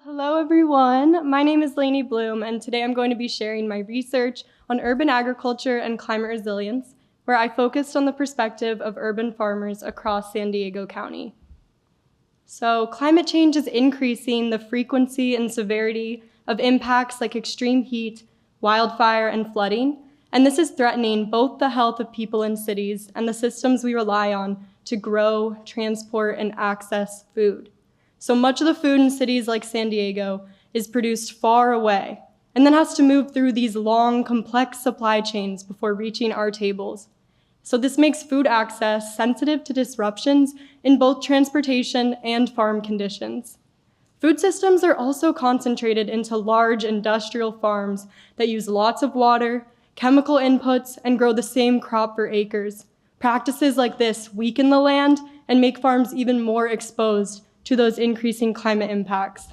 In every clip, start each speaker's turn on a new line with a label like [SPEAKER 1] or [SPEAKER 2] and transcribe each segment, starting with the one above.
[SPEAKER 1] Hello everyone, my name is Lainey Bloom, and today I'm going to be sharing my research on urban agriculture and climate resilience, where I focused on the perspective of urban farmers across San Diego County. So climate change is increasing the frequency and severity of impacts like extreme heat, wildfire, and flooding, and this is threatening both the health of people in cities and the systems we rely on to grow, transport, and access food. So much of the food in cities like San Diego is produced far away and then has to move through these long, complex supply chains before reaching our tables. So this makes food access sensitive to disruptions in both transportation and farm conditions. Food systems are also concentrated into large industrial farms that use lots of water, chemical inputs, and grow the same crop for acres. Practices like this weaken the land and make farms even more exposed to those increasing climate impacts.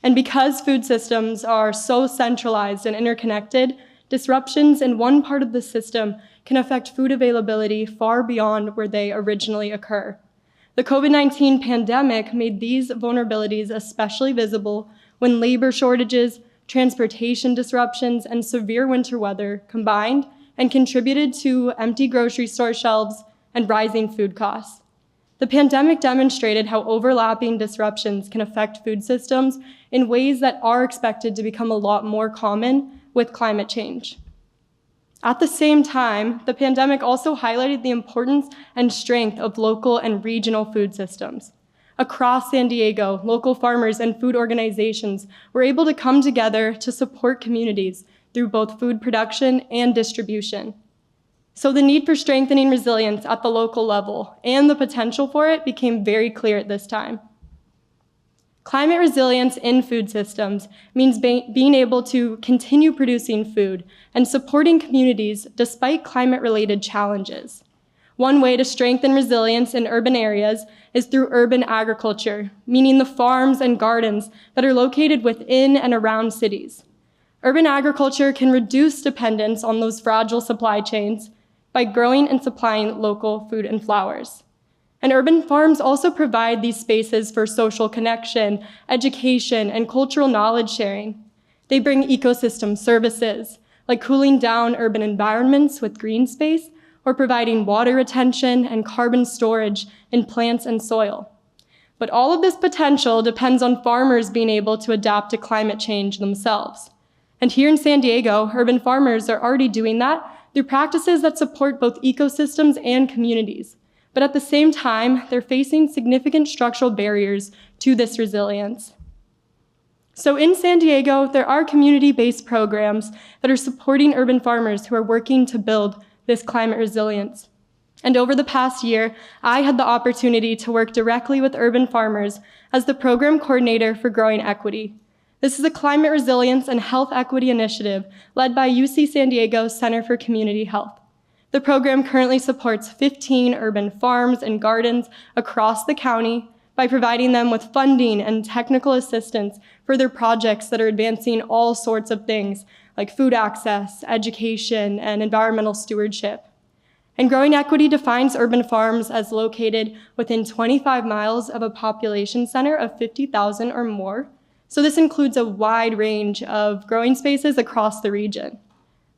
[SPEAKER 1] And because food systems are so centralized and interconnected, disruptions in one part of the system can affect food availability far beyond where they originally occur. The COVID-19 pandemic made these vulnerabilities especially visible when labor shortages, transportation disruptions, and severe winter weather combined and contributed to empty grocery store shelves and rising food costs. The pandemic demonstrated how overlapping disruptions can affect food systems in ways that are expected to become a lot more common with climate change. At the same time, the pandemic also highlighted the importance and strength of local and regional food systems. Across San Diego, local farmers and food organizations were able to come together to support communities through both food production and distribution. So the need for strengthening resilience at the local level and the potential for it became very clear at this time. Climate resilience in food systems means being able to continue producing food and supporting communities despite climate-related challenges. One way to strengthen resilience in urban areas is through urban agriculture, meaning the farms and gardens that are located within and around cities. Urban agriculture can reduce dependence on those fragile supply chains by growing and supplying local food and flowers. And urban farms also provide these spaces for social connection, education, and cultural knowledge sharing. They bring ecosystem services, like cooling down urban environments with green space, or providing water retention and carbon storage in plants and soil. But all of this potential depends on farmers being able to adapt to climate change themselves. And here in San Diego, urban farmers are already doing that through practices that support both ecosystems and communities. But at the same time, they're facing significant structural barriers to this resilience. So in San Diego, there are community-based programs that are supporting urban farmers who are working to build this climate resilience. And over the past year, I had the opportunity to work directly with urban farmers as the program coordinator for Growing Equity. This is a climate resilience and health equity initiative led by UC San Diego Center for Community Health. The program currently supports 15 urban farms and gardens across the county by providing them with funding and technical assistance for their projects that are advancing all sorts of things like food access, education, and environmental stewardship. And Growing Equity defines urban farms as located within 25 miles of a population center of 50,000 or more. So this includes a wide range of growing spaces across the region.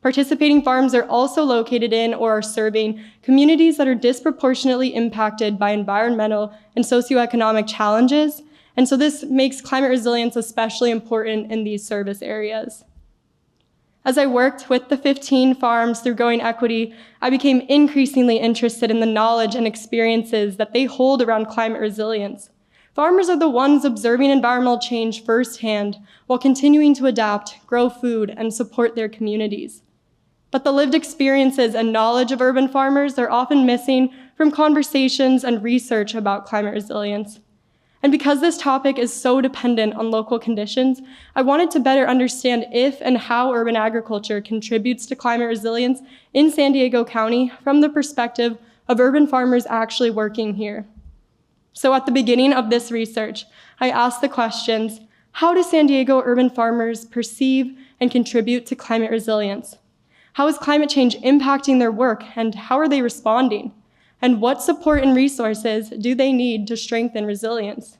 [SPEAKER 1] Participating farms are also located in or are serving communities that are disproportionately impacted by environmental and socioeconomic challenges, and so this makes climate resilience especially important in these service areas. As I worked with the 15 farms through Growing Equity, I became increasingly interested in the knowledge and experiences that they hold around climate resilience. Farmers are the ones observing environmental change firsthand while continuing to adapt, grow food, and support their communities. But the lived experiences and knowledge of urban farmers are often missing from conversations and research about climate resilience. And because this topic is so dependent on local conditions, I wanted to better understand if and how urban agriculture contributes to climate resilience in San Diego County from the perspective of urban farmers actually working here. So at the beginning of this research, I asked the questions, how do San Diego urban farmers perceive and contribute to climate resilience? How is climate change impacting their work, and how are they responding? And what support and resources do they need to strengthen resilience?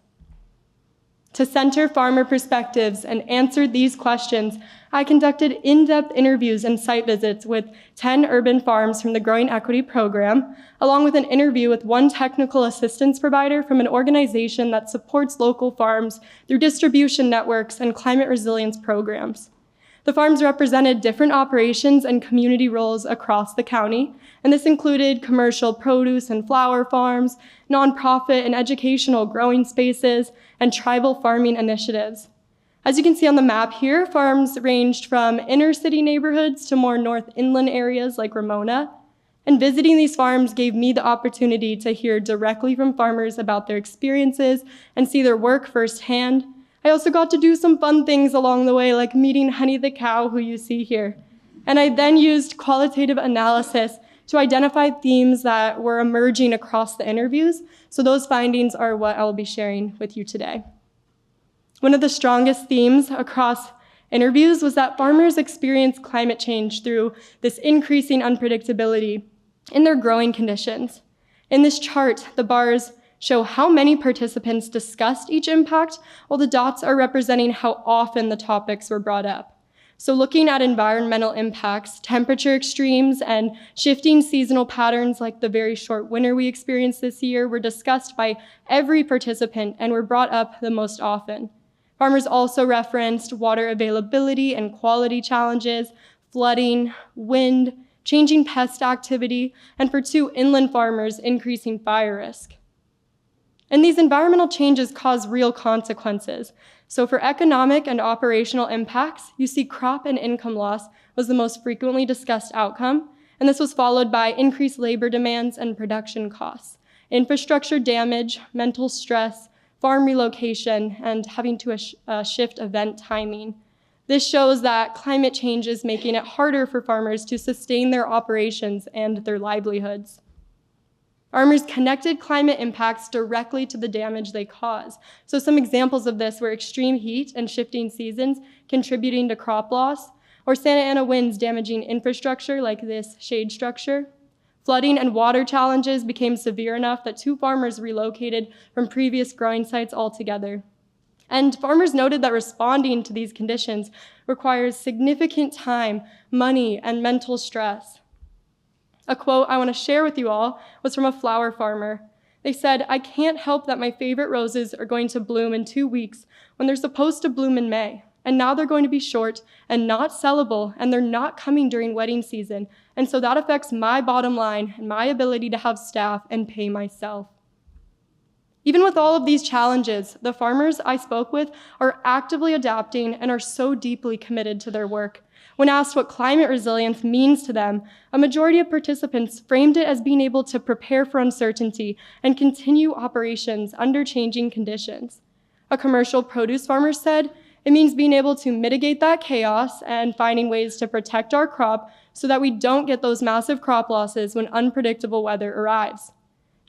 [SPEAKER 1] To center farmer perspectives and answer these questions, I conducted in-depth interviews and site visits with 10 urban farms from the Growing Equity Program, along with an interview with one technical assistance provider from an organization that supports local farms through distribution networks and climate resilience programs. The farms represented different operations and community roles across the county, and this included commercial produce and flower farms, nonprofit and educational growing spaces, and tribal farming initiatives. As you can see on the map here, farms ranged from inner city neighborhoods to more north inland areas like Ramona. And visiting these farms gave me the opportunity to hear directly from farmers about their experiences and see their work firsthand. I also got to do some fun things along the way, like meeting Honey the cow, who you see here. And I then used qualitative analysis to identify themes that were emerging across the interviews. So those findings are what I will be sharing with you today. One of the strongest themes across interviews was that farmers experience climate change through this increasing unpredictability in their growing conditions. In this chart, the bars show how many participants discussed each impact, while the dots are representing how often the topics were brought up. So looking at environmental impacts, temperature extremes, and shifting seasonal patterns like the very short winter we experienced this year were discussed by every participant and were brought up the most often. Farmers also referenced water availability and quality challenges, flooding, wind, changing pest activity, and for 2 inland farmers, increasing fire risk. And these environmental changes cause real consequences. So for economic and operational impacts, you see crop and income loss was the most frequently discussed outcome, and this was followed by increased labor demands and production costs, infrastructure damage, mental stress, farm relocation, and having to shift event timing. This shows that climate change is making it harder for farmers to sustain their operations and their livelihoods. Farmers connected climate impacts directly to the damage they cause. So some examples of this were extreme heat and shifting seasons contributing to crop loss, or Santa Ana winds damaging infrastructure like this shade structure. Flooding and water challenges became severe enough that 2 farmers relocated from previous growing sites altogether. And farmers noted that responding to these conditions requires significant time, money, and mental stress. A quote I want to share with you all was from a flower farmer. They said, "I can't help that my favorite roses are going to bloom in 2 weeks when they're supposed to bloom in May. And now they're going to be short and not sellable, and they're not coming during wedding season. And so that affects my bottom line and my ability to have staff and pay myself." Even with all of these challenges, the farmers I spoke with are actively adapting and are so deeply committed to their work. When asked what climate resilience means to them, a majority of participants framed it as being able to prepare for uncertainty and continue operations under changing conditions. A commercial produce farmer said, "It means being able to mitigate that chaos and finding ways to protect our crop so that we don't get those massive crop losses when unpredictable weather arrives."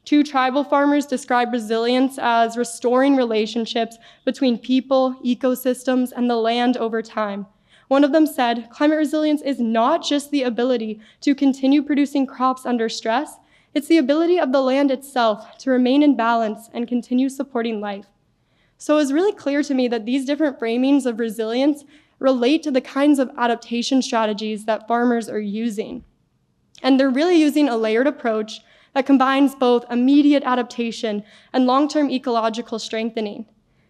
[SPEAKER 1] 2 tribal farmers described resilience as restoring relationships between people, ecosystems, and the land over time. One of them said, "Climate resilience is not just the ability to continue producing crops under stress, it's the ability of the land itself to remain in balance and continue supporting life." So it was really clear to me that these different framings of resilience relate to the kinds of adaptation strategies that farmers are using. And they're really using a layered approach that combines both immediate adaptation and long-term ecological strengthening.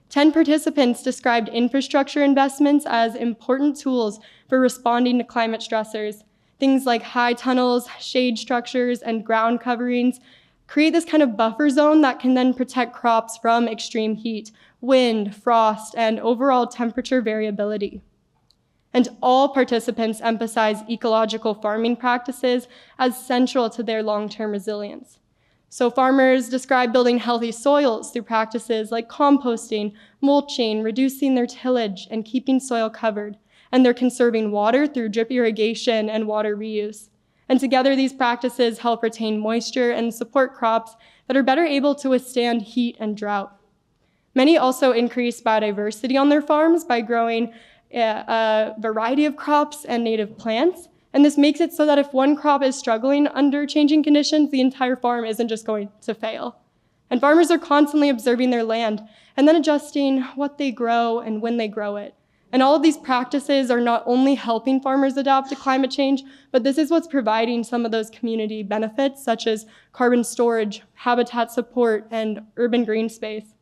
[SPEAKER 1] 10 participants described infrastructure investments as important tools for responding to climate stressors. Things like high tunnels, shade structures, and ground coverings create this kind of buffer zone that can then protect crops from extreme heat, wind, frost, and overall temperature variability. And all participants emphasize ecological farming practices as central to their long-term resilience. So farmers describe building healthy soils through practices like composting, mulching, reducing their tillage, and keeping soil covered. And they're conserving water through drip irrigation and water reuse. And together, these practices help retain moisture and support crops that are better able to withstand heat and drought. Many also increase biodiversity on their farms by growing a variety of crops and native plants. And this makes it so that if one crop is struggling under changing conditions, the entire farm isn't just going to fail. And farmers are constantly observing their land and then adjusting what they grow and when they grow it. And all of these practices are not only helping farmers adapt to climate change, but this is what's providing some of those community benefits, such as carbon storage, habitat support, and urban green space.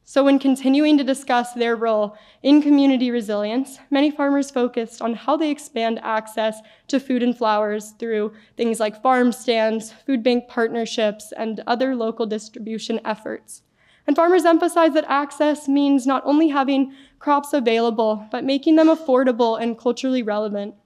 [SPEAKER 1] So when continuing to discuss their role in community resilience, many farmers focused on how they expand access to food and flowers through things like farm stands, food bank partnerships, and other local distribution efforts. And farmers emphasize that access means not only having crops available, but making them affordable and culturally relevant.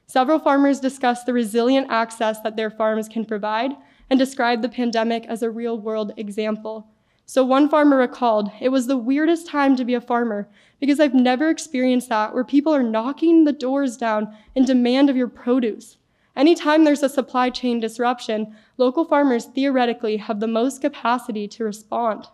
[SPEAKER 1] Several farmers discussed the resilient access that their farms can provide and described the pandemic as a real-world example. So one farmer recalled, "It was the weirdest time to be a farmer because I've never experienced that where people are knocking the doors down in demand of your produce. Anytime there's a supply chain disruption, local farmers theoretically have the most capacity to respond."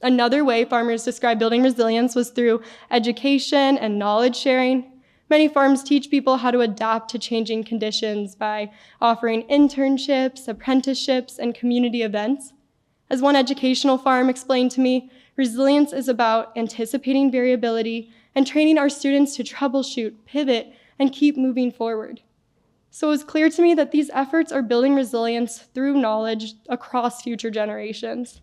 [SPEAKER 1] Another way farmers described building resilience was through education and knowledge sharing. Many farms teach people how to adapt to changing conditions by offering internships, apprenticeships, and community events. As one educational farm explained to me, resilience is about anticipating variability and training our students to troubleshoot, pivot, and keep moving forward. So it was clear to me that these efforts are building resilience through knowledge across future generations.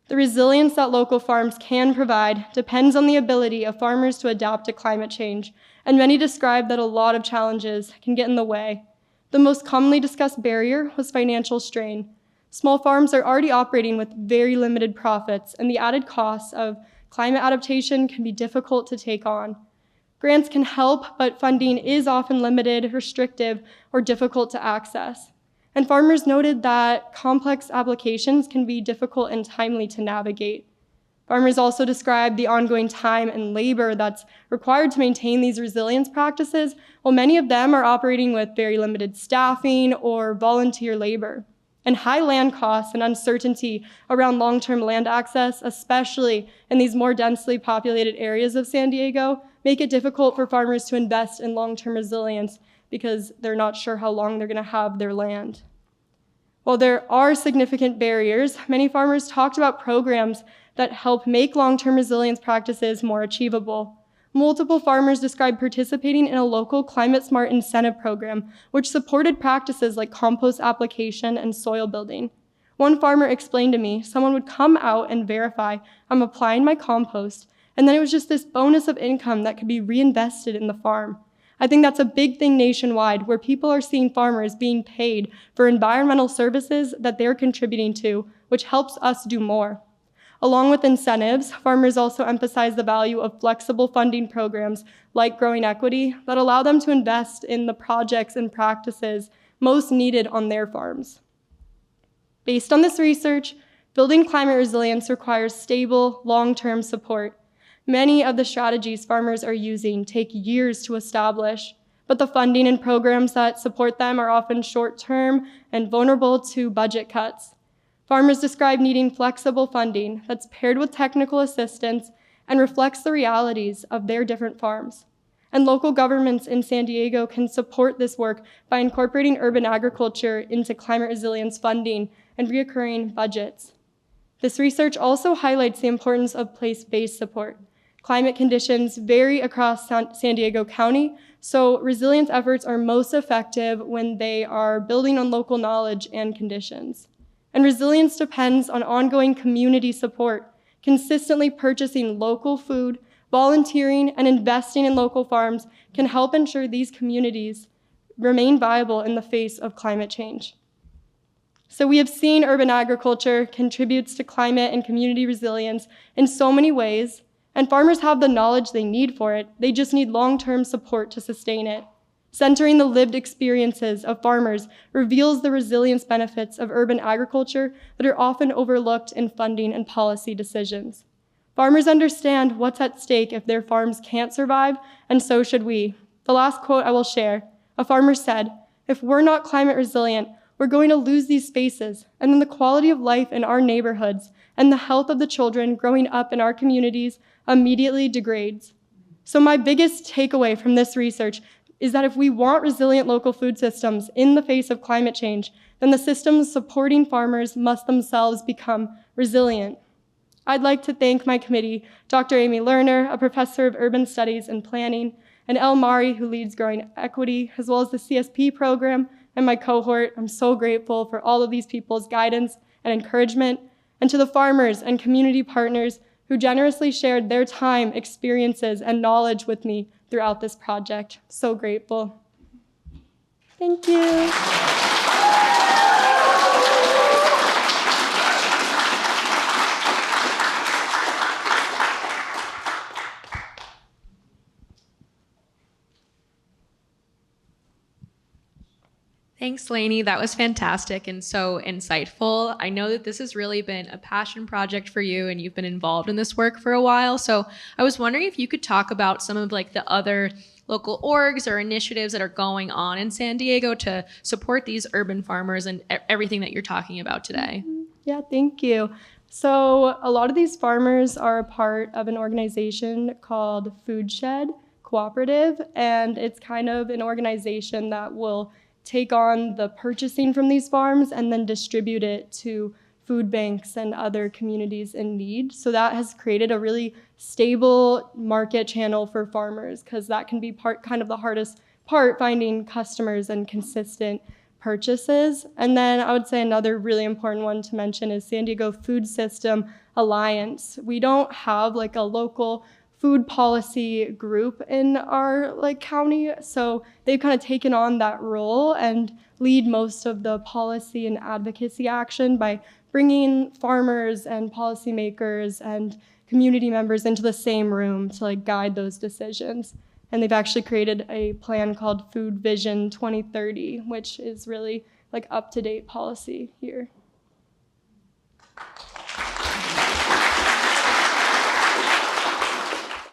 [SPEAKER 1] The resilience that local farms can provide depends on the ability of farmers to adapt to climate change, and many describe that a lot of challenges can get in the way. The most commonly discussed barrier was financial strain. Small farms are already operating with very limited profits, and the added costs of climate adaptation can be difficult to take on. Grants can help, but funding is often limited, restrictive, or difficult to access. And farmers noted that complex applications can be difficult and timely to navigate. Farmers also described the ongoing time and labor that's required to maintain these resilience practices, while many of them are operating with very limited staffing or volunteer labor. And high land costs and uncertainty around long-term land access, especially in these more densely populated areas of San Diego, make it difficult for farmers to invest in long-term resilience because they're not sure how long they're going to have their land. While there are significant barriers, many farmers talked about programs that help make long-term resilience practices more achievable. Multiple farmers described participating in a local climate-smart incentive program, which supported practices like compost application and soil building. One farmer explained to me, someone would come out and verify, "I'm applying my compost," and then it was just this bonus of income that could be reinvested in the farm. I think that's a big thing nationwide, where people are seeing farmers being paid for environmental services that they're contributing to, which helps us do more. Along with incentives, farmers also emphasize the value of flexible funding programs like Growing Equity that allow them to invest in the projects and practices most needed on their farms. Based on this research, building climate resilience requires stable, long-term support. Many of the strategies farmers are using take years to establish, but the funding and programs that support them are often short-term and vulnerable to budget cuts. Farmers describe needing flexible funding that's paired with technical assistance and reflects the realities of their different farms. And local governments in San Diego can support this work by incorporating urban agriculture into climate resilience funding and recurring budgets. This research also highlights the importance of place-based support. Climate conditions vary across San Diego County, so resilience efforts are most effective when they are building on local knowledge and conditions. And resilience depends on ongoing community support, consistently purchasing local food, volunteering, and investing in local farms can help ensure these communities remain viable in the face of climate change. So we have seen urban agriculture contributes to climate and community resilience in so many ways, and farmers have the knowledge they need for it. They just need long-term support to sustain it. Centering the lived experiences of farmers reveals the resilience benefits of urban agriculture that are often overlooked in funding and policy decisions. Farmers understand what's at stake if their farms can't survive, and so should we. The last quote I will share, a farmer said, "If we're not climate resilient, we're going to lose these spaces, and then the quality of life in our neighborhoods and the health of the children growing up in our communities immediately degrades." So my biggest takeaway from this research is that if we want resilient local food systems in the face of climate change, then the systems supporting farmers must themselves become resilient. I'd like to thank my committee, Dr. Amy Lerner, a professor of urban studies and planning, and El Mari, who leads growing equity, as well as the CSP program, and my cohort. I'm so grateful for all of these people's guidance and encouragement, and to the farmers and community partners who generously shared their time, experiences, and knowledge with me throughout this project. So grateful. Thank you.
[SPEAKER 2] Thanks, Lainey. That was fantastic and so insightful. I know that this has really been a passion project for you and you've been involved in this work for a while. So I was wondering if you could talk about some of like the other local orgs or initiatives that are going on in San Diego to support these urban farmers and everything that you're talking about today.
[SPEAKER 1] Yeah, thank you. So a lot of these farmers are a part of an organization called Food Shed Cooperative, and it's kind of an organization that will take on the purchasing from these farms and then distribute it to food banks and other communities in need. So that has created a really stable market channel for farmers, because that can be kind of the hardest part, finding customers and consistent purchases. And then I would say another really important one to mention is San Diego Food System Alliance. We don't have like a local food policy group in our county, so they've kind of taken on that role and lead most of the policy and advocacy action by bringing farmers and policymakers and community members into the same room to guide those decisions. And they've actually created a plan called Food Vision 2030, which is really up-to-date policy here.